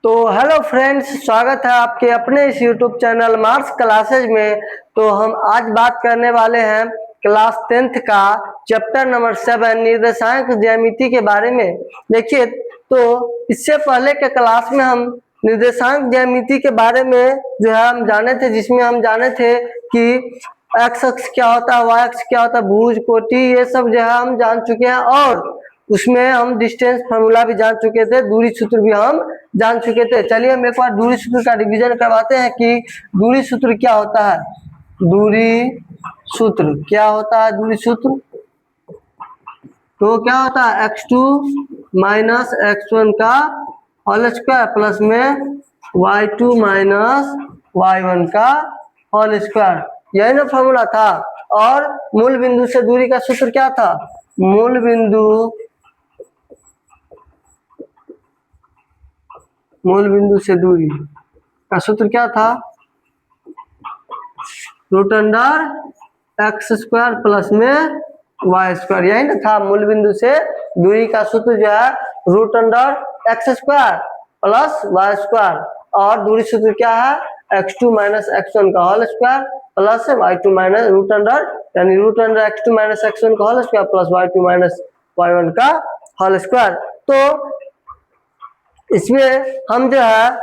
तो hello friends, स्वागत है आपके अपने इस यूट्यूब चैनल मार्क्स क्लासेज में। तो हम आज बात करने वाले हैं क्लास 10th का चैप्टर नंबर 7 निर्देशांक ज्यामिति के बारे में। देखिए, तो इससे पहले के क्लास में हम निर्देशांक ज्यामिति के बारे में जो है हम जाने थे, जिसमें हम जाने थे कि एक्स अक्ष क्या होता है, वाई अक्ष क्या होता है, भुज कोटि, ये सब जो है हम जान चुके हैं। और उसमें हम डिस्टेंस फार्मूला भी जान चुके थे, दूरी सूत्र भी हम जान चुके थे। चलिए हम एक बार दूरी सूत्र का रिवीजन करवाते हैं कि दूरी सूत्र क्या होता है। दूरी सूत्र क्या होता है? दूरी सूत्र तो क्या होता है, x2 माइनस x1 का होल स्क्वायर प्लस में y2 माइनस y1 का होल स्क्वायर, यही ना फॉर्मूला था। और मूल बिंदु से दूरी का सूत्र क्या था? मूल बिंदु से दूरी का सूत्र क्या था? Root under x square plus में वाई स्क्वायर, यही ना था। मूल बिंदु से दूरी का सूत्र जो है root under x square plus y square, और दूरी सूत्र क्या है? x2 माइनस x1 का whole square plus y2 minus root under, यानी root under x2 minus x1 का whole square plus y2 minus y1 का होल स्क्वायर। तो इसमें हम जो है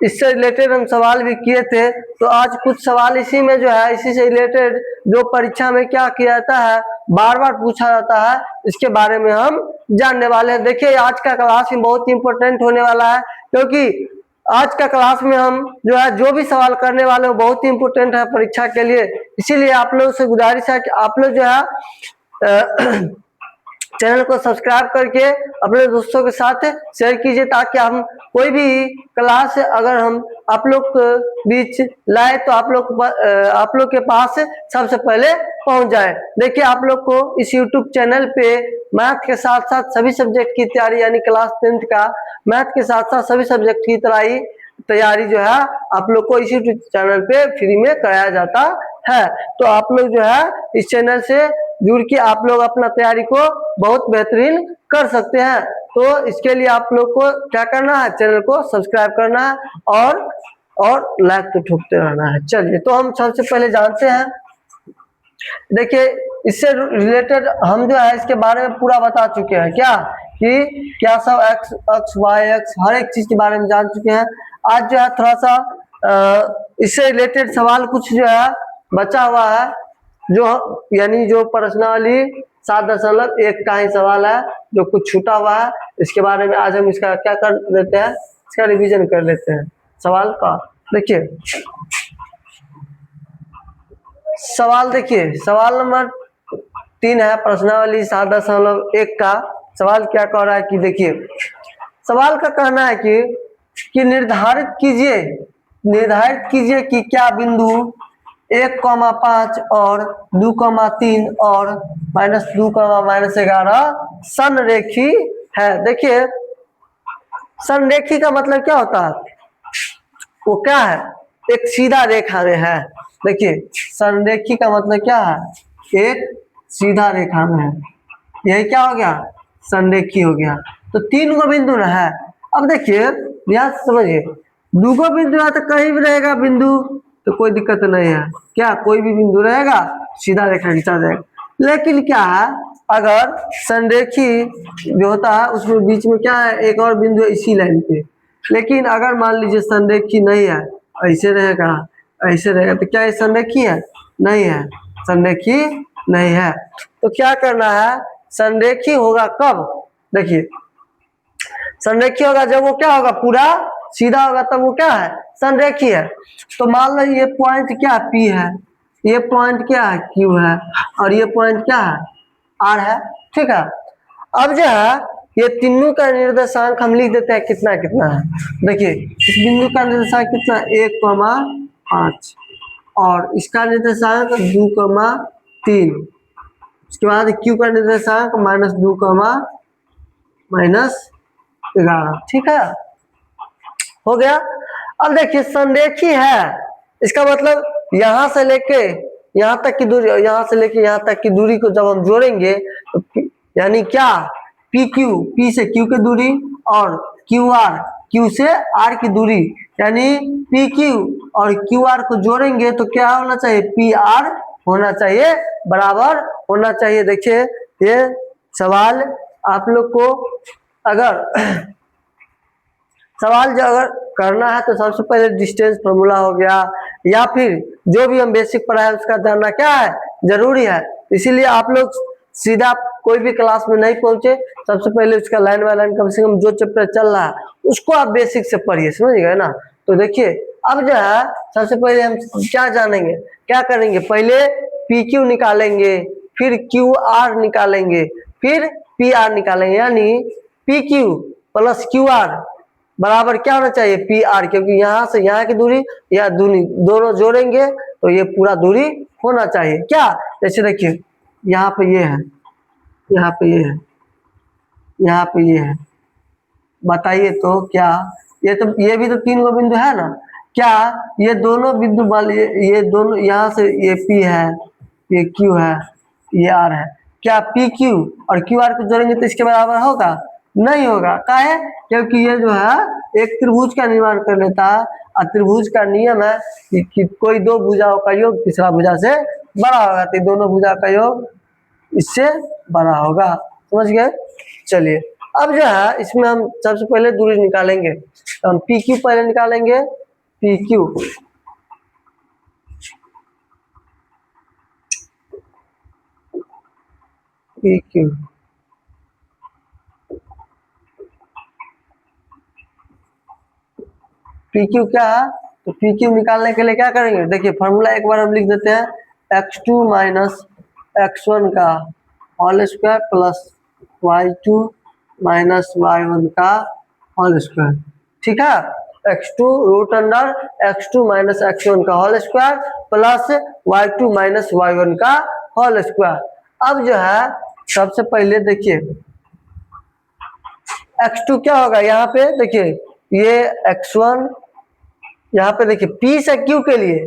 इससे रिलेटेड हम सवाल भी किए थे। तो आज कुछ सवाल इसी में जो है, इसी से रिलेटेड जो परीक्षा में क्या किया जाता है, बार बार पूछा जाता है, इसके बारे में हम जानने वाले हैं। देखिए, आज का क्लास भी बहुत इंपॉर्टेंट होने वाला है, क्योंकि आज का क्लास में हम जो है जो भी सवाल करने वाले हैं बहुत ही इंपॉर्टेंट है परीक्षा के लिए। इसीलिए आप लोगों से गुजारिश है कि आप लोग जो है चैनल को सब्सक्राइब करके अपने दोस्तों के साथ शेयर कीजिए, ताकि हम कोई भी क्लास अगर हम आप लोग के बीच लाए तो आप लोग के पास सबसे पहले पहुंच जाए। देखिए, आप लोग को इस यूट्यूब चैनल पे मैथ के साथ साथ सभी सब्जेक्ट की तैयारी, यानी क्लास 10th का मैथ के साथ साथ सभी सब्जेक्ट की तैयारी जो है आप लोग को इसी चैनल पे फ्री में कराया जाता है। तो आप लोग जो है इस चैनल से जुड़ के आप लोग अपना तैयारी को बहुत बेहतरीन कर सकते हैं। तो इसके लिए आप लोग को क्या करना है, चैनल को सब्सक्राइब करना है और लाइक तो ठोकते रहना है। चलिए, तो हम सबसे पहले जानते हैं, देखिए इससे रिलेटेड हम जो है इसके बारे में पूरा बता चुके हैं क्या सब एक्स अक्ष वाई अक्ष हर एक चीज के बारे में जान चुके हैं। आज जो है थोड़ा सा इससे रिलेटेड सवाल कुछ जो है बचा हुआ है, जो यानी जो प्रश्नावली 7.1 का ही सवाल है जो कुछ छूटा हुआ है। इसके बारे में आज हम इसका क्या कर लेते हैं, इसका रिवीजन कर लेते हैं सवाल का। देखिए सवाल नंबर 3 है प्रश्नावली 7.1 का। सवाल क्या कह रहा है कि देखिए, सवाल का कहना है कि निर्धारित कीजिए कि क्या बिंदु 1,5 और 2,3 और -2, -11 संरेखी है। देखिए, संरेखी का मतलब क्या होता है? वो क्या है? एक सीधा रेखा में है। देखिए, संरेखी का मतलब क्या है? एक सीधा रेखा में है। यही क्या हो गया? संरेखी हो गया। तो 3 गो बिंदु ना है। अब देखिए ध्यान से समझिए, 2 गो बिंदु है तो कहीं भी रहेगा बिंदु, तो कोई दिक्कत नहीं है। क्या कोई भी बिंदु रहेगा, सीधा रेखा खींचा जाएगा। लेकिन क्या है, अगर संरेखी जो होता है उसमें बीच में क्या है, एक और बिंदु है इसी लाइन पे। लेकिन अगर मान लीजिए संरेखी नहीं है, ऐसे रहेगा, तो क्या ये संरेखी है? नहीं है, संरेखी नहीं है। तो क्या करना है, संरेखी होगा कब? देखिए, संरेखी होगा जब वो क्या होगा, पूरा सीधा होगा, तब वो क्या है? संरेखी है। तो मान लो ये पॉइंट क्या है? P है, ये पॉइंट क्या है? Q है, और ये पॉइंट क्या है? R है। ठीक है, अब जो है ये तीनों का निर्देशांक हम लिख देते हैं कितना कितना है। देखिए, इस बिंदु का निर्देशांक कितना? 1,5 और इसका निर्देशांक 2,3। उसके बाद Q का निर्देशांक -2, -11। ठीक है, हो गया। अब देखिए, संरेखी है, इसका मतलब यहां से लेके यहां तक की दूरी और यहां से लेके यहां तक की दूरी को जब हम जोड़ेंगे तो यानी क्या, PQ, P से Q की दूरी और QR Q से R की दूरी, यानी PQ और QR को जोड़ेंगे तो क्या होना चाहिए, PR होना चाहिए, बराबर होना चाहिए। देखिए ये सवाल आप लोग को अगर सवाल जो अगर करना है तो सबसे पहले डिस्टेंस फॉर्मूला हो गया, या फिर जो भी हम बेसिक पढ़ा है उसका जानना क्या है, जरूरी है। इसीलिए आप लोग सीधा कोई भी क्लास में नहीं पहुंचे, सबसे पहले उसका लाइन बाय लाइन कम से कम जो चैप्टर चल रहा है उसको आप बेसिक से पढ़िए, समझ गए ना। तो देखिए अब जो है सबसे पहले हम क्या जानेंगे, क्या करेंगे, पहले PQ निकालेंगे, फिर QR निकालेंगे, फिर PR निकालेंगे, यानी PQ प्लस QR बराबर क्या होना चाहिए, PR, क्योंकि यहाँ से यहाँ की दूरी या दूरी दोनों जोड़ेंगे तो ये पूरा दूरी होना चाहिए। क्या, जैसे देखिए यहाँ पे ये है, यहाँ पे ये है, यहाँ पे ये है, बताइए तो क्या, ये भी तो 3 गो बिंदु है ना, क्या ये दोनों बिंदु वाले ये दोनों यहाँ से ये P है, ये Q है, ये R है, क्या PQ और QR को जोड़ेंगे तो इसके बराबर होगा, नहीं होगा। काहे, क्योंकि ये जो है एक त्रिभुज का निर्माण कर लेता है, और त्रिभुज का नियम है कि कोई दो भुजाओं का योग तीसरा भुजा से बड़ा होगा, तो दोनों भुजा का योग इससे बड़ा होगा, समझ गए। चलिए अब जो है इसमें हम सबसे पहले दूरी निकालेंगे, तो हम PQ पहले निकालेंगे, PQ PQ PQ क्या है, तो PQ निकालने के लिए क्या करेंगे, देखिए फॉर्मूला एक बार हम लिख देते हैं, x2 माइनस x1 का whole square plus y2 minus y1 का होल स्क्वायर, ठीक है। x2 root under x2 minus x1 का whole square plus y2 minus y1 का होल स्क्वायर। अब जो है सबसे पहले देखिए x2 क्या होगा, यहाँ पे देखिए ये x1, यहाँ पे देखिए P से Q के लिए,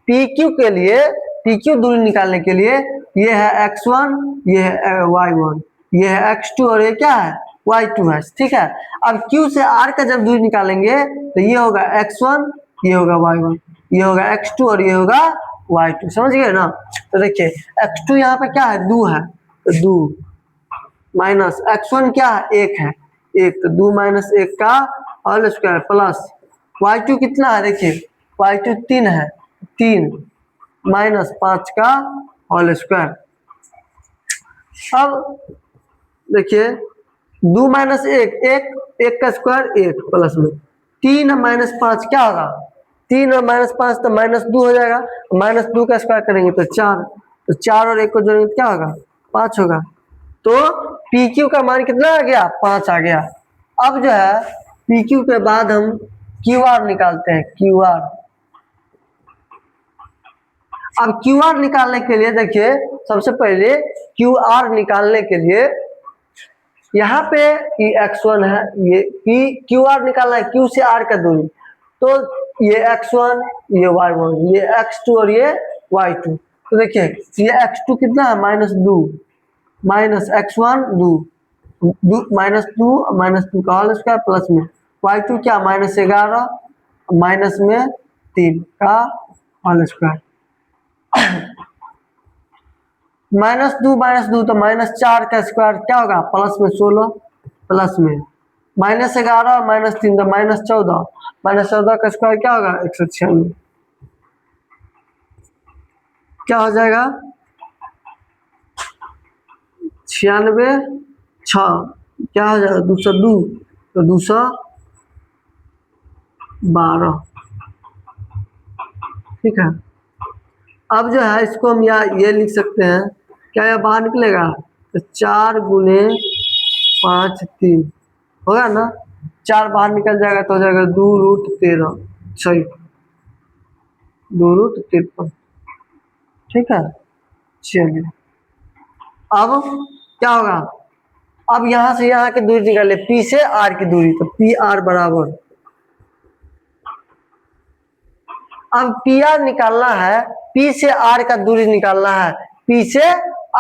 PQ के लिए, PQ दूरी निकालने के लिए ये है x1, ये है y1, ये है x2 और ये क्या है y2 है, ठीक है। अब Q से R का जब दूरी निकालेंगे तो ये होगा x1, ये होगा y1, ये होगा x2 और ये होगा y2, समझ गए ना। तो देखिए x2 यहाँ पे क्या है, 2 है, तो 2 माइनस x1 क्या है, 1 है, 1, तो 2 माइनस 1 का होल स्क्वायर प्लस y2 कितना है, देखिए y2 3 है, 3 माइनस 5 का होल स्क्वायर। अब देखिए 2 माइनस 1, 1 का स्क्वायर 1 प्लस में 3 माइनस 5 क्या होगा, 3 और माइनस 5 तो माइनस 2 हो जाएगा, माइनस 2 का स्क्वायर करेंगे तो 4, तो 4 और 1 को जोड़ेंगे तो क्या होगा, 5 होगा। तो PQ का मान कितना आ गया, 5 आ गया। अब जो है PQ के बाद हम QR निकालते हैं, QR। अब QR निकालने के लिए देखिए सबसे पहले QR निकालने के लिए यहाँ पे ये x1 है, ये QR निकालना है Q से R का दूरी, तो ये x1, ये y1, ये x2 और ये y2। तो देखिए ये x2 कितना है, -2, माइनस x1 2 माइनस 2 का होल स्क्वायर प्लस में y2 क्या -11 माइनस में 3 का होल स्क्वायर, -2 तो -4 का स्क्वायर क्या होगा, प्लस में 16 प्लस में -11 -3 तो -14, -14 का स्क्वायर क्या होगा, 196, क्या हो जाएगा 96, 6 क्या हो जाएगा 202, तो 212, ठीक है। अब जो है इसको हम ये लिख सकते हैं, क्या यह बाहर निकलेगा, तो 4 गुने 5 3 होगा ना, 4 बाहर निकल जाएगा तो हो जाएगा 2√13, सही 2√53, ठीक है। चलिए अब क्या होगा, अब यहाँ से यहाँ की दूरी निकाले, P से R की दूरी, तो PR बराबर, अब PR निकालना है, P से R का दूरी निकालना है, P से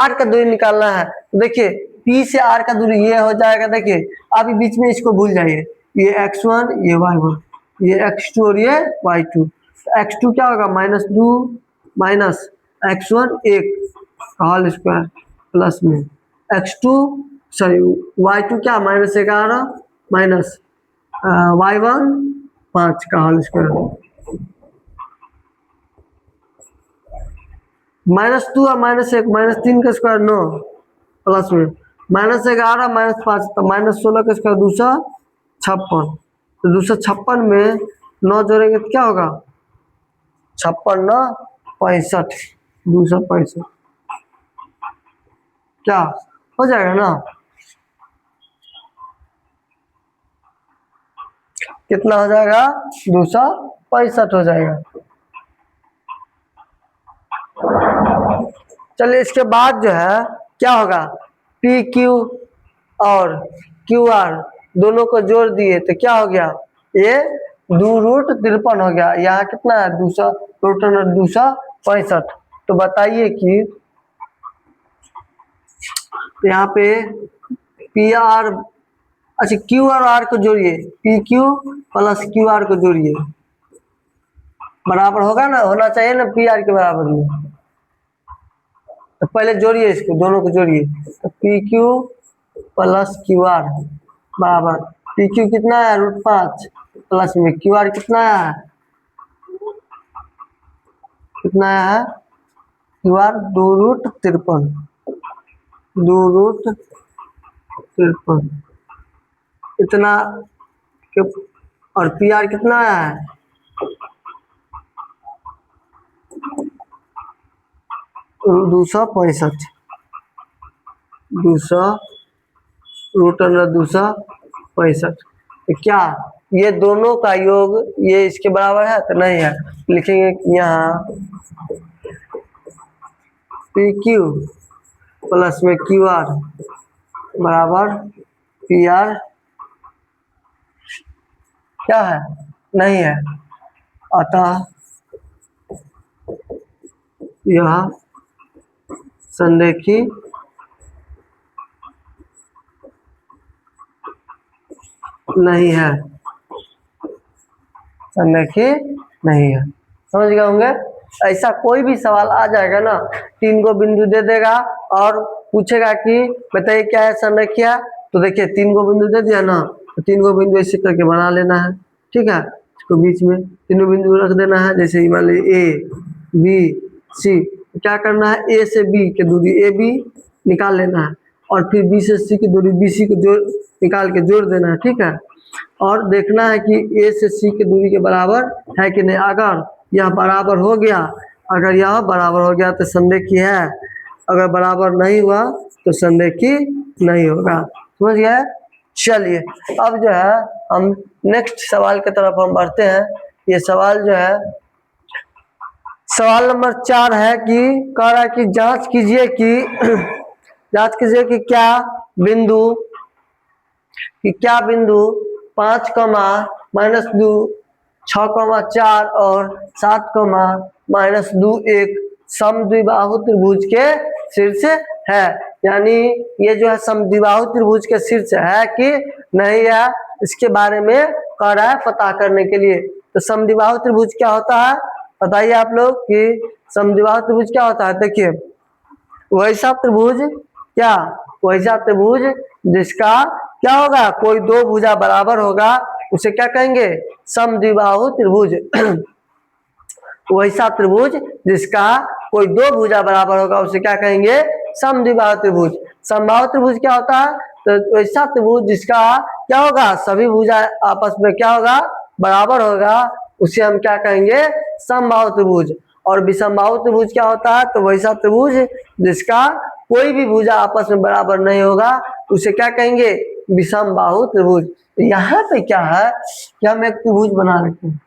R का दूरी निकालना है। देखिए P से R का दूरी ये हो जाएगा, देखिए अभी बीच में इसको भूल जाइए, ये x1 ये y1, ये x2 और ये y2। x2 क्या होगा -2 माइनस x1 1 का होल स्क्वायर प्लस में x2 सॉरी y2 क्या -11 माइनस y1 5 का होल स्क्वायर -2 और -1 -3 का स्क्वायर 9 प्लस में -11 -5 तो -16 का स्क्वायर 256। तो 256 में 9 जोड़ेंगे तो क्या होगा 56 9 65 265 क्या हो जाएगा ना। कितना हो जाएगा 265 हो जाएगा। चलिए इसके बाद जो है क्या होगा पी क्यू और क्यू आर दोनों को जोड़ दिए तो क्या हो गया ये 2√53 हो गया। यहाँ कितना है 265। तो बताइए कि यहाँ पे पी आर अच्छा क्यू और आर को जोड़िए P Q plus Q R को जोड़िए बराबर होगा ना, होना चाहिए ना पी आर के बराबर में। तो पहले जोड़िए इसको दोनों को जोड़िए तो P Q plus Q R बराबर पी क्यू कितना है √5 प्लस में क्यू आर कितना है क्यू आर 2√53 इतना और पी आर कितना है 265 265। तो क्या ये दोनों का योग ये इसके बराबर है तो नहीं है। लिखेंगे यहाँ पी क्यू प्लस में क्यू आर बराबर पी आर क्या है नहीं है। अतः यह संरेखी नहीं है संरेखी नहीं है। समझ गए होंगे। ऐसा कोई भी सवाल आ जाएगा ना 3 को बिंदु दे देगा और पूछेगा कि बताइए क्या है संरेखिया। तो देखिए 3 को बिंदु दे दिया ना तो 3 को बिंदु ऐसे करके बना लेना है। ठीक है इसको बीच में तीनों बिंदु रख देना है। जैसे मान लीजिए ए बी सी क्या करना है ए से बी की दूरी ए बी निकाल लेना है और फिर बी से सी की दूरी बी सी को जोड़ निकाल के जोड़ देना है। ठीक है और देखना है कि ए से सी की दूरी के बराबर है कि नहीं। अगर यह बराबर हो गया अगर यह बराबर हो गया तो संरेखी है, अगर बराबर नहीं हुआ तो संरेखी नहीं होगा। समझ गए। चलिए अब जो है हम नेक्स्ट सवाल की तरफ हम बढ़ते हैं। ये सवाल जो है सवाल नंबर 4 है कि कह रहा है कि जांच कीजिए कि क्या बिंदु 5, -2, 6, 4 और 7, -2 एक समद्विबाहु त्रिभुज के शीर्ष है। यानी ये जो है समद्विबाहु त्रिभुज के शीर्ष है कि नहीं है इसके बारे में कह रहा है पता करने के लिए। तो समद्विबाहु त्रिभुज क्या होता है बताइए आप लोग कि समद्विबाहु त्रिभुज क्या होता है। देखिए वैसा त्रिभुज जिसका क्या होगा कोई दो भुजा बराबर होगा उसे क्या कहेंगे समद्विबाहु त्रिभुज। वैसा त्रिभुज जिसका कोई दो भुजा बराबर होगा उसे क्या कहेंगे समद्विबाहु त्रिभुज। समबाहु त्रिभुज क्या होता है तो वैसा त्रिभुज जिसका क्या होगा सभी भुजा आपस में क्या होगा बराबर होगा उसे हम क्या कहेंगे समबाहु त्रिभुज। और विषमबाहु त्रिभुज क्या होता है तो वैसा त्रिभुज जिसका कोई भी भुजा आपस में बराबर नहीं होगा उसे क्या कहेंगे विषमबाहु त्रिभुज। तो यहाँ पे क्या है कि हम एक त्रिभुज बना लेते हैं।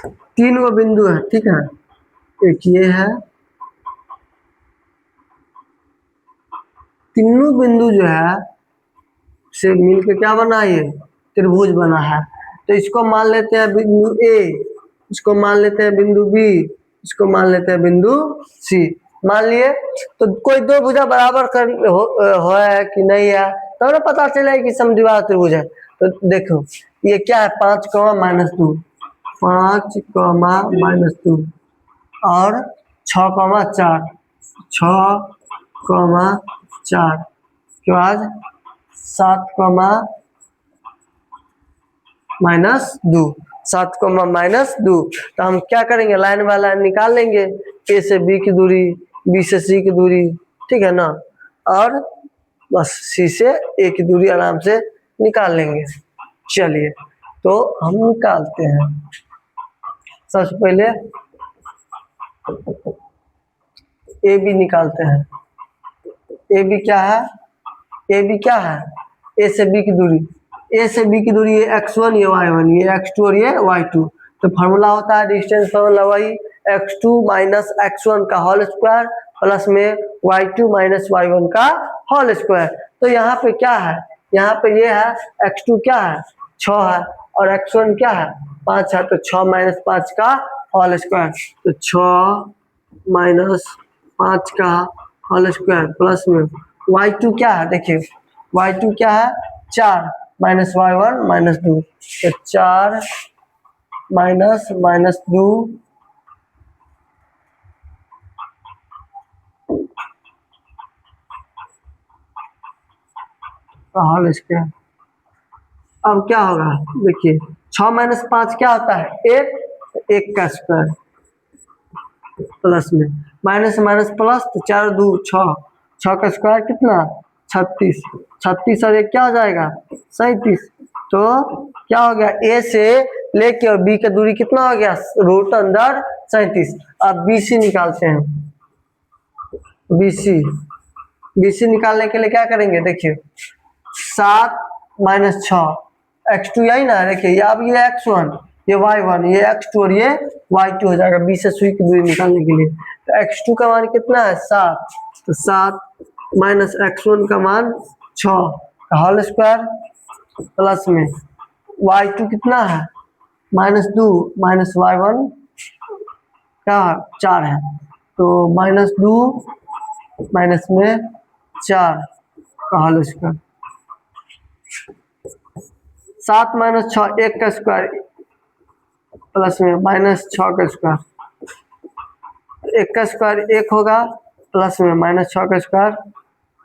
तीन वो बिंदु है, ठीक है। एक ये है, तीनों बिंदु जो है से मिलकर क्या बना, ये त्रिभुज बना है। तो इसको मान लेते हैं बिंदु ए, इसको मान लेते हैं बिंदु बी, इसको मान लेते हैं बिंदु सी। मान लिए तो कोई दो भुजा बराबर हो है कि नहीं है, तो हमें पता चला कि समद्विबाहु त्रिभुज है। तो देखो ये क्या है, 5,-2, 5,-2 और 6,4, 6,4 के बाद 7,-2, 7,-2। तो हम क्या करेंगे, लाइन बाय लाइन निकाल लेंगे, ए से बी की दूरी, बी से सी की दूरी, ठीक है ना, और बस सी से ए की दूरी आराम से निकाल लेंगे। चलिए तो हम निकालते हैं। सबसे पहले ए बी निकालते हैं। ए बी क्या है, ए बी क्या है, ए से बी की दूरी, ए से बी की दूरी ये x1, ये y1, ये x2 और ये y2। तो फार्मूला होता है डिस्टेंस फार्मूला वही x2 माइनस x1 का होल स्क्वायर प्लस में y2 माइनस y1 का होल स्क्वायर। तो यहाँ पे क्या है, यहाँ पे ये है x2 क्या है 6 है और x1 क्या है 5 है, तो 6 माइनस 5 का होल स्क्वायर, तो 6 माइनस 5 का होल स्क्वायर प्लस में y2 क्या है, देखिए y2 क्या है 4 माइनस y1 -2, तो 4 -2 होल स्क्वायर। अब क्या होगा, देखिए 6 माइनस 5 क्या होता है 1, 1 का स्क्वायर प्लस में माइनस माइनस प्लस, तो 4 2 6, 6 का स्क्वायर कितना 36, 36 और 1 क्या हो जाएगा 37। तो क्या हो गया, ए से लेके और बी का दूरी कितना हो गया रूट अंदर 37। अब बीसी निकालते हैं, बीसी, बीसी निकालने के लिए क्या करेंगे, देखिए 7 माइनस 6 x2 यही ना, देखिए अब ये x1, ये y1, ये x2 और ये y2 हो जाएगा बी से सुई की दूरी निकालने के लिए। तो x2 का मान कितना है 7, तो 7 माइनस x1 का मान 6 का होल स्क्वायर प्लस में y2 कितना है -2 माइनस y1 क्या 4 है, तो -2 माइनस में 4 का होल स्क्वायर, 7 माइनस 6 1 का स्क्वायर प्लस में -6 का स्क्वायर, 1 का स्क्वायर 1 होगा प्लस में -6 का स्क्वायर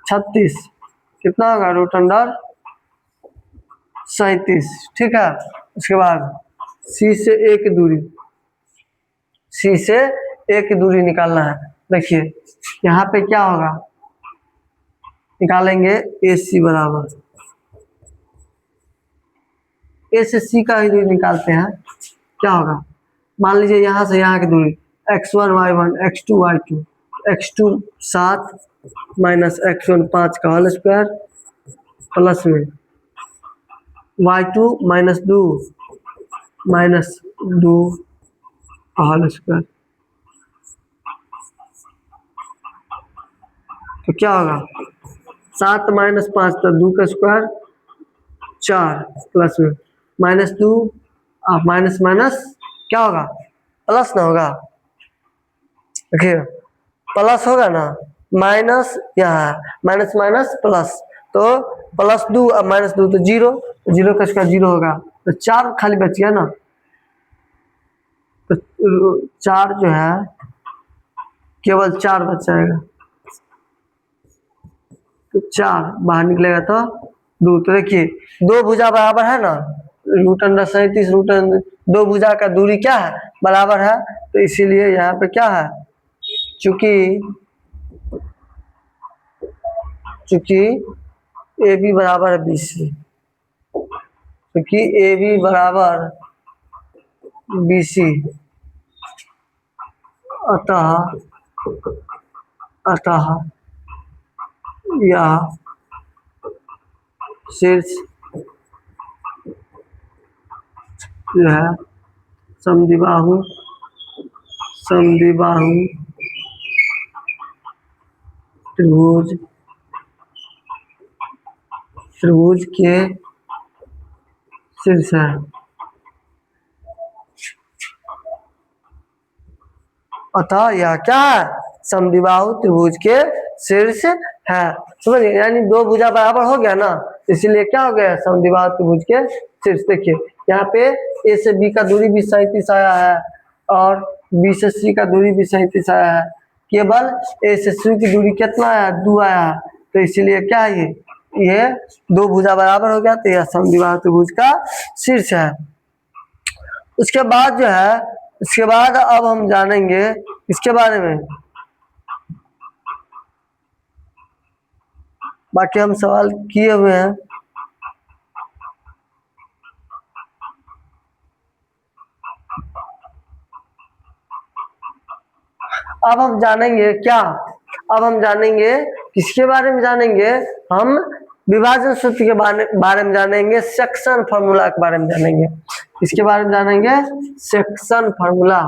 36, कितना होगा रूट अंडर 37, ठीक है। उसके बाद सी से ए की दूरी, सी से ए की दूरी निकालना है। देखिए यहाँ पे क्या होगा, निकालेंगे ए सी बराबर, ए से सी का ही दूरी निकालते हैं, क्या होगा, मान लीजिए यहाँ से यहाँ की दूरी x1 y1 x2 y2, x2 7 minus x1 5 का होल स्क्वायर प्लस में y2 -2 माइनस 2 का होल स्क्वायर। तो क्या होगा 7 माइनस 5 तो 2 का स्क्वायर 4 प्लस में -2 माइनस माइनस क्या होगा प्लस ना होगा, देखिए प्लस होगा ना, माइनस यहाँ माइनस माइनस प्लस, तो +2 अब -2 तो 0, 0 का स्क्वायर 0 होगा, तो 4 खाली बच गया ना, तो 4 जो है केवल 4 बच जाएगा, तो 4 बाहर निकलेगा तो 2। तो देखिए दो भुजा बराबर है ना, रूट अंडर 37 रूट अंडर, दो भुजा का दूरी क्या है बराबर है, तो इसीलिए यहाँ पे क्या है, चूंकि ए बी बराबर है बी सी, क्योंकि ए बी बराबर बी सी, अतः यह शीर्ष जो है समद्विबाहु समद्विबाहु त्रिभुज त्रिभुज के शीर्ष है। अतः यह क्या है? समद्विबाहु त्रिभुज के शीर्ष है। समझिए, यानी दो भुजा बराबर हो गया ना, इसीलिए क्या हो गया? समद्विबाहु त्रिभुज के शीर्ष। देखिए यहाँ पे ए से बी का दूरी भी 37 आया है और बी से सी का दूरी भी 37 आया है। केवल ए से सी की दूरी कितना आया? 2 आया है। तो इसीलिए क्या है? ये दो भुजा बराबर हो गया, तो यह समद्विबाहु त्रिभुज का शीर्ष है। उसके बाद जो है, इसके बाद अब हम जानेंगे इसके बारे में। बाकी हम सवाल किए हुए हैं। अब हम जानेंगे क्या? अब हम जानेंगे किसके बारे में जानेंगे? हम विभाजन सूत्र के बारे में जानेंगे, सेक्शन फार्मूला के बारे में जानेंगे। इसके बारे में जानेंगे सेक्शन फार्मूला।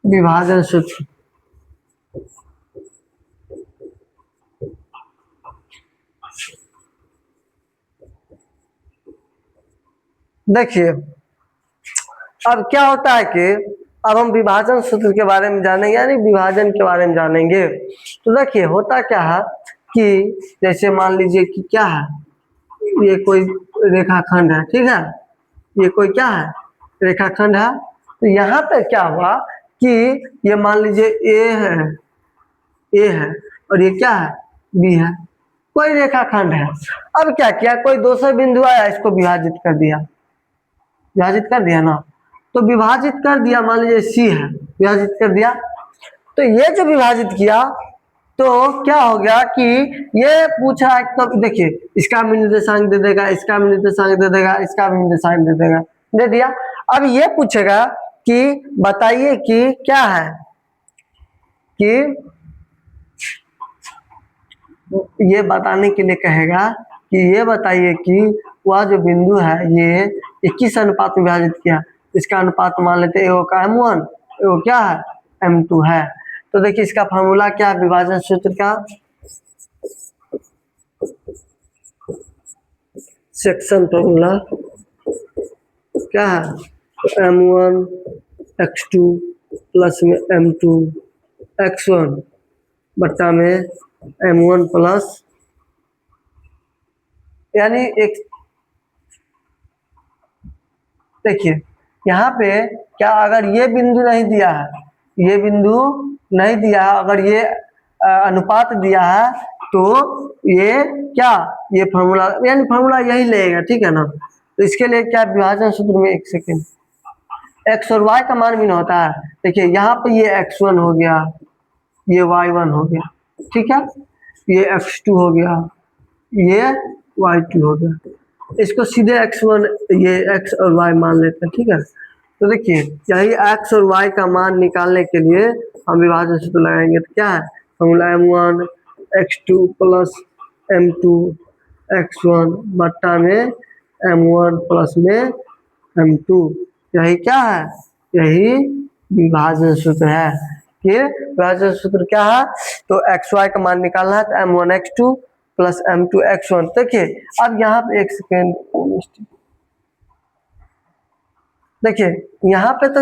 विभाजन सूत्र। देखिए अब क्या होता है कि अब हम विभाजन सूत्र के बारे में जानेंगे, यानी विभाजन के बारे में जानेंगे। तो देखिए होता क्या है कि जैसे मान लीजिए कि क्या है, ये कोई रेखाखंड है, ठीक है, ये कोई क्या है? रेखाखंड है। तो यहाँ पे क्या हुआ कि ये मान लीजिए ए है और ये क्या है? बी है। कोई रेखाखंड है। अब क्या किया? कोई दूसरा बिंदु आया, इसको विभाजित कर दिया, विभाजित कर दिया ना। तो विभाजित कर दिया, मान लीजिए सी है, विभाजित कर दिया। तो ये जो विभाजित किया तो क्या हो गया कि ये पूछा, तो देखिए इसका भी निर्देशांक दे देगा, इसका भी निर्देशांक दे देगा, इसका भी निर्देशांक दे देगा, दे दिया। अब ये पूछेगा कि बताइए कि क्या है, कि ये बताने के लिए कहेगा कि ये बताइए कि वह जो बिंदु है ये 21 अनुपात में विभाजित किया, इसका अनुपात मान लेते हैं एगो का M1, एगो क्या है? M2 है। तो देखिए इसका फॉर्मूला क्या है विभाजन सूत्र का? सेक्शन फॉर्मूला क्या है? M1 x2 प्लस में M2 x1 बट्टा में M1 प्लस, यानी एक देखिए यहाँ पे क्या, अगर ये बिंदु नहीं दिया है, ये बिंदु नहीं दिया है, अगर ये अनुपात दिया है तो ये क्या, ये फॉर्मूला, यानी फॉर्मूला यही लेगा, ठीक है ना। तो इसके लिए क्या विभाजन सूत्र में, एक सेकेंड, एक्स और वाई का मान भी ना होता है। देखिए यहाँ पे ये x1 हो गया, ये y1 हो गया, ठीक है, ये x2 हो गया, ये y2 हो गया। इसको सीधे x1, ये x और y मान लेते हैं, ठीक है। तो देखिए यही x और y का मान निकालने के लिए हम विभाजन सूत्र लगाएंगे। तो क्या है formula? M1 x2 plus M2 x1 बट्टा में M1 प्लस में M2, यही क्या है? यही विभाजन सूत्र है। कि विभाजन सूत्र क्या है? तो एक्स वाई का मान निकालना है, तो M1 x2 plus M2 x1। देखिए अब यहाँ पे एक सेकेंड, देखिए यहाँ पे तो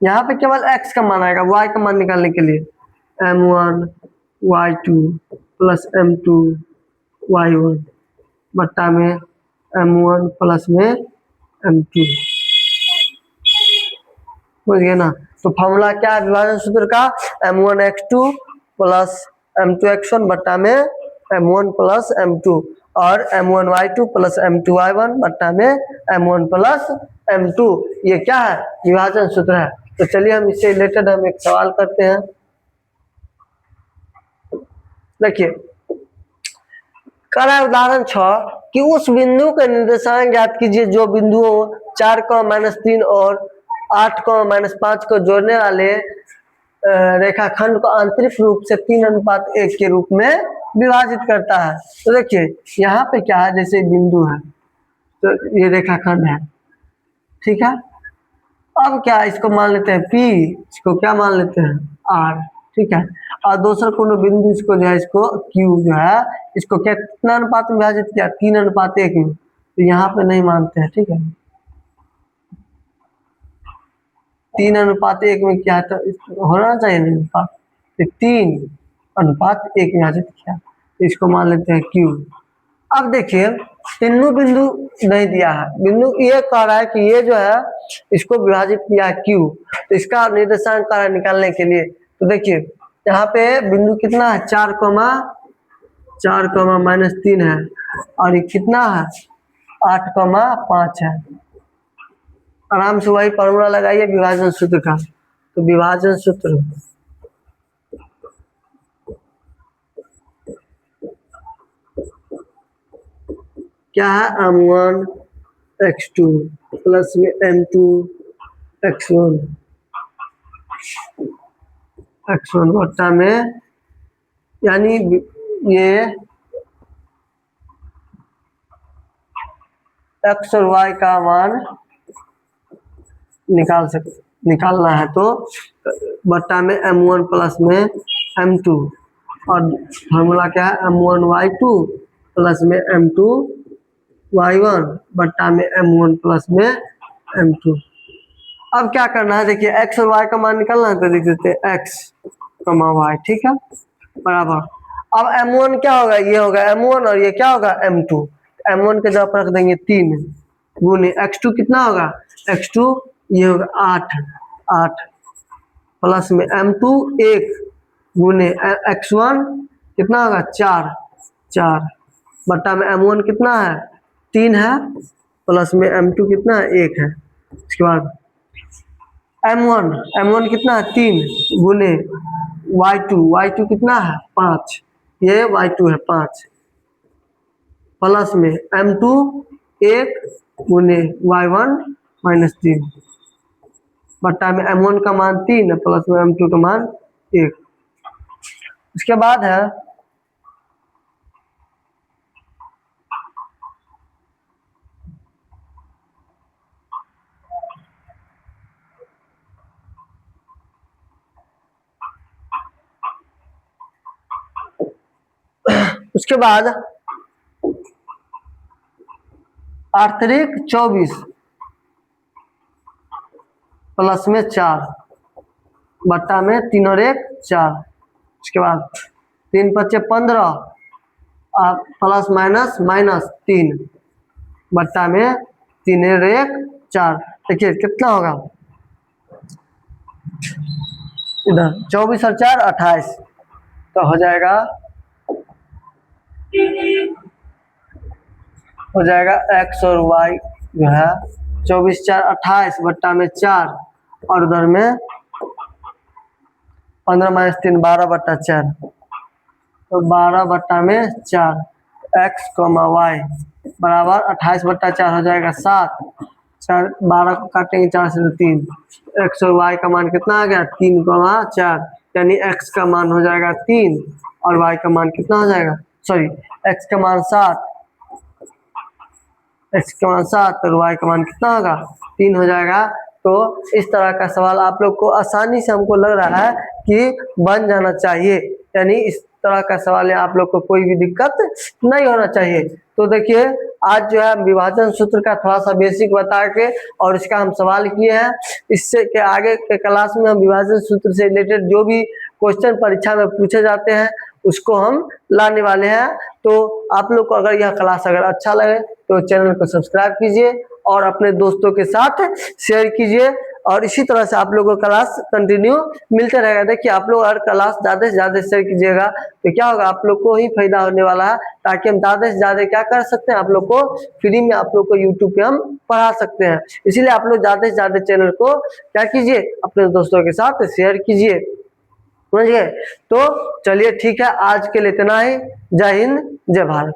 यहाँ पे केवल x का मान आएगा, y का मान निकालने के लिए M1 y2 plus M2 y1 बट्टा में M1 प्लस में M2। समझ गए ना। तो फॉर्मूला क्या है विभाजन सूत्र का, m1x2 प्लस m2x1 बट्टा में m1 प्लस m2 और m1y2 प्लस m2y1 बट्टा में m1 प्लस m2, ये क्या है विभाजन सूत्र है। तो चलिए हम इससे रिलेटेड हम एक सवाल करते हैं। देखिए कह रहा है उदाहरण 6 कि उस बिंदु का निर्देशांक ज्ञात कीजिए जो बिंदुओं 4,-3 और 8,-5 को जोड़ने वाले रेखाखंड को आंतरिक रूप से 3:1 के रूप में विभाजित करता है। तो देखिए यहाँ पे क्या है, जैसे बिंदु है तो ये रेखाखंड है, ठीक है। अब क्या इसको मान लेते हैं P, इसको क्या मान लेते हैं R, ठीक है। और दूसरा कोनो बिंदु इसको जो है इसको Q जो है इसको क्या कितना अनुपात में विभाजित किया, 3:1 में। तो यहाँ पे नहीं मानते हैं, ठीक है। 3:1 में क्या तो होना चाहिए नहीं अनुपात, तो 3:1 विभाजित किया, तो इसको मान लेते हैं Q। अब देखिए तीनों बिंदु नहीं दिया है, बिंदु ये कह रहा है कि ये जो है इसको विभाजित किया है Q, तो इसका निर्देशांक कार्य निकालने के लिए तो देखिए यहाँ पे बिंदु कितना है 4,-3 है और ये कितना है 8,5 है। आराम से वही फॉर्मूला लगाइए विभाजन सूत्र का। तो विभाजन सूत्र क्या है, m1x2 प्लस में m2x1 बट्टा में, यानी ये x और y का मान निकालना है तो बट्टा में m1 प्लस में m2 और फॉर्मूला क्या है m1y2 प्लस में m2y1 बट्टा में m1 प्लस में m2। अब क्या करना है, देखिए x और y का मान निकालना है तो लिख देते हैं x, y, ठीक है, बराबर। अब m1 क्या होगा, ये होगा m1 और ये क्या होगा m2, m1 के जगह पर रख देंगे 3 गुने x2 कितना होगा x2 ये होगा 8 प्लस में m2 1 गुने x1 कितना होगा 4 बट्टा में m1 कितना है 3 है प्लस में m2 कितना है 1 है। इसके बाद m1 कितना है 3 गुने y2 कितना है 5, ये y2 है 5 प्लस में m2 1 गुने y1 माइनस 3 बट्टा में m1 का मान 3 है प्लस में m2 का मान 1। उसके बाद है उसके बाद आर्तरिक 24 प्लस में 4 बट्टा में 3 और 1 4। उसके बाद 3 × 15 प्लस माइनस 3 बट्टा में 3 और 1 4। देखिए कितना होगा इधर 24 और 4 28, तो हो जाएगा x और y जो है 24 4 28 बट्टा में 4 और उधर में 15 - 3 12 बट्टा 4, तो 12 बट्टा में 4 x, y बराबर 28 बट्टा 4 हो जाएगा 7, 12 को काटेंगे 4 से तो 3, x और y का मान कितना आ गया 3, 4, यानी x का मान हो जाएगा 3 और y का मान कितना हो जाएगा, सॉरी x का मान 7 और y का मान कितना होगा 3 हो जाएगा। तो इस तरह का सवाल आप लोग को आसानी से हमको लग रहा है कि बन जाना चाहिए, यानी इस तरह का सवाल है आप लोग को कोई भी दिक्कत नहीं होना चाहिए। तो देखिए आज जो है विभाजन सूत्र का थोड़ा सा बेसिक बता के और इसका हम सवाल किए हैं। इससे के आगे के क्लास में हम विभाजन सूत्र से रिलेटेड जो भी क्वेश्चन परीक्षा में पूछे जाते हैं उसको हम लाने वाले हैं। तो आप लोग को अगर यह क्लास अगर अच्छा लगे तो चैनल को सब्सक्राइब कीजिए और अपने दोस्तों के साथ शेयर कीजिए। और इसी तरह से आप लोगों को क्लास कंटिन्यू मिलते रहेगा। देखिए आप लोग अगर क्लास ज़्यादा से ज़्यादा शेयर कीजिएगा तो क्या होगा, आप लोग को ही फायदा होने वाला है, ताकि हम ज़्यादा से ज़्यादा क्या कर सकते हैं, आप लोग को फ्री में आप लोग को यूट्यूब पे हम पढ़ा सकते हैं। इसीलिए आप लोग ज़्यादा से ज़्यादा चैनल को क्या कीजिए, अपने दोस्तों के साथ शेयर कीजिए, समझ गए। तो चलिए ठीक है, आज के लिए इतना ही। जय हिंद, जय भारत।